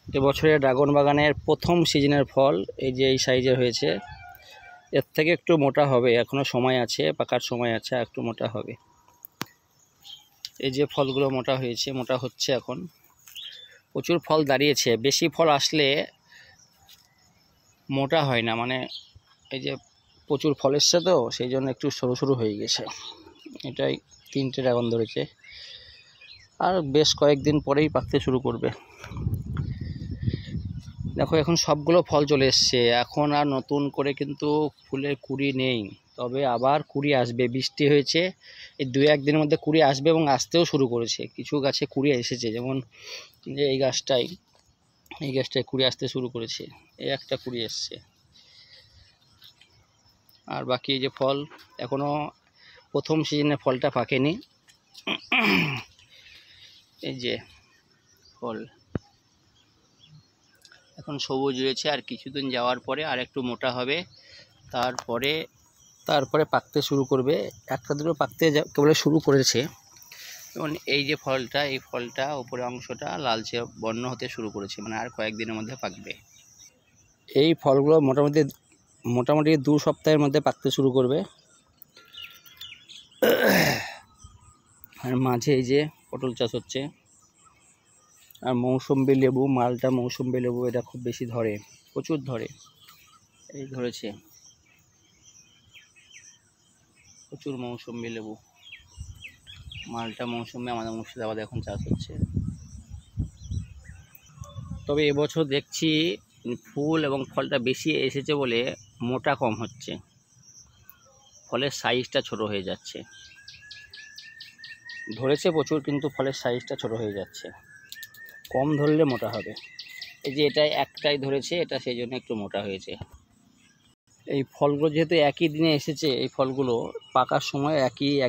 এবছরে ড্রাগন বাগানের প্রথম সিজনের ফল এই যে এই সাইজের হয়েছে। এর থেকে একটু মোটা হবে, এখনো সময় আছে, পাকার সময় আছে, একটু মোটা হবে। এই যে ফলগুলো মোটা হয়েছে, মোটা হচ্ছে এখন। প্রচুর ফল দাঁড়িয়েছে। বেশি ফল আসলে মোটা হয় না, মানে এই যে প্রচুর ফল এসছে তো সেই জন্য একটু সরু সরু হয়ে গেছে। এটাই 3টে ড্রাগন ধরেছে, আর বেশ কয়েকদিন পরেই পাকতে শুরু করবে। দেখো এখন সবগুলো ফল চলে এসছে, এখন আর নতুন করে কিন্তু ফুলের কুঁড়ি নেই, তবে আবার কুঁড়ি আসবে। বৃষ্টি হয়েছে, এই 2-1 দিনের মধ্যে কুঁড়ি আসবে এবং আসতেও শুরু করেছে। কিছু গাছে কুঁড়ি এসেছে, যেমন যে এই গাছটায় কুঁড়ি আসতে শুরু করেছে। এই একটা কুঁড়ি এসছে, আর বাকি এই যে ফল এখনো প্রথম সিজনে ফলটা পাকেনি। এই যে ফল এখন সবুজ রয়েছে, আর কিছুদিন যাওয়ার পরে আর একটু মোটা হবে, তারপরে পাকতে শুরু করবে। একটা দুটো পাকতে কেবল শুরু করেছে। যেমন এই যে ফলটা, এই ফলটা উপরের অংশটা লালচে বর্ণ হতে শুরু করেছে, মানে আর কয়েকদিনের মধ্যে পাকবে। এই ফলগুলো মোটামুটি 2 সপ্তাহের মধ্যে পাকতে শুরু করবে। আর মাঝে এই যে পটল চাষ হচ্ছে। আর মৌসুম্বি লেবু, মালটা মৌসুম্বি লেবু, এটা খুব বেশি ধরে, প্রচুর ধরে। এই ধরেছে প্রচুর মৌসুম্বি লেবু, মালটা মৌসুম্বি আমাদের মুর্শিদাবাদে এখন চাষ হচ্ছে। তবে এবছর দেখছি ফুল এবং ফলটা বেশি এসেছে বলে মোটা কম হচ্ছে, ফলের সাইজটা ছোট হয়ে যাচ্ছে। ধরেছে প্রচুর, কিন্তু ফলের সাইজটা ছোট হয়ে যাচ্ছে। কম ধরলে মোটা হবে। এই যে এটা একটাই ধরেছে, এটা সেই জন্য একটু মোটা হয়েছে। এই ফলগুলো যেহেতু একই দিনে এসেছে, এই ফলগুলো পাকার সময়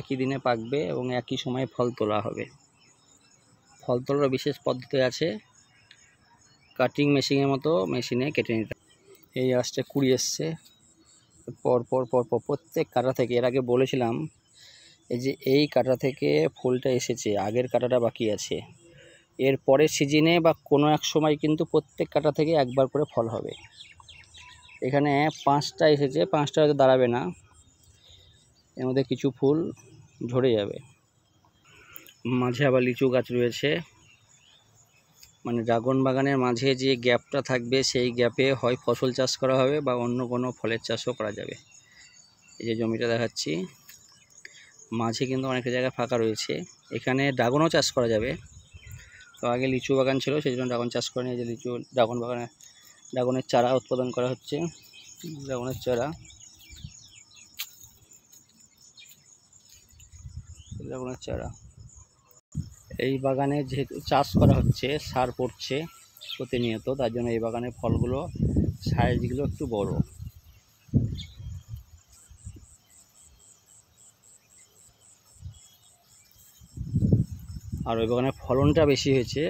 একই দিনে পাকবে এবং একই সময়ে ফল তোলা হবে। ফল তোলার বিশেষ পদ্ধতি আছে, কাটিং মেশিনের মতো মেশিনে কেটে নিতে। এই গাছটা কুড়ি এসছে পর পর প্রত্যেক কাঁটা থেকে। এর আগে বলেছিলাম এই যে এই কাঁটা থেকে ফুলটা এসেছে, আগের কাঁটাটা বাকি আছে। এর পরের সিজনে বা কোনো এক সময় কিন্তু প্রত্যেক কাঁটা থেকে একবার করে ফল হবে। এখানে 5টা এসেছে, 5টা হয়তো দাঁড়াবে না, এর মধ্যে কিছু ফুল ঝরে যাবে। মাঝে আবার লিচু গাছ রয়েছে, মানে ড্রাগন বাগানের মাঝে যে গ্যাপটা থাকবে সেই গ্যাপে হয় ফসল চাষ করা হবে বা অন্য কোনো ফলের চাষও করা যাবে। এই যে জমিটা দেখাচ্ছি, মাঝে কিন্তু অনেকটা জায়গায় ফাঁকা রয়েছে, এখানে ড্রাগনও চাষ করা যাবে। তো আগে লিচু বাগান ছিল, সেই জন্য ড্রাগন চাষ করে নিয়ে যে ড্রাগনের চারা উৎপাদন করা হচ্ছে। ড্রাগনের চারা এই বাগানে যেহেতু চাষ করা হচ্ছে, সার পড়ছে প্রতিনিয়ত, তার জন্য এই বাগানের ফলগুলো সাইজগুলো একটু বড়। আর ওই বাগানের ফলনটা বেশি হয়েছে,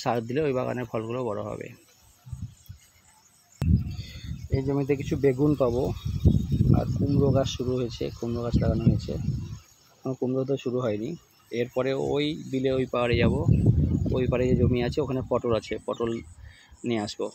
সার দিলে ওই বাগানের ফলগুলো বড় হবে। এই জমিতে কিছু বেগুন পাবো, আর কুমড়ো গাছ শুরু হয়েছে, কুমড়ো গাছ লাগানো হয়েছে। কুমড়ো তো শুরু হয়নি। এরপরে ওই বিলে ওই পাড়ে যাব, ওই পাড়ে যে জমি আছে ওখানে পটল আছে, পটল নিয়ে আসবো।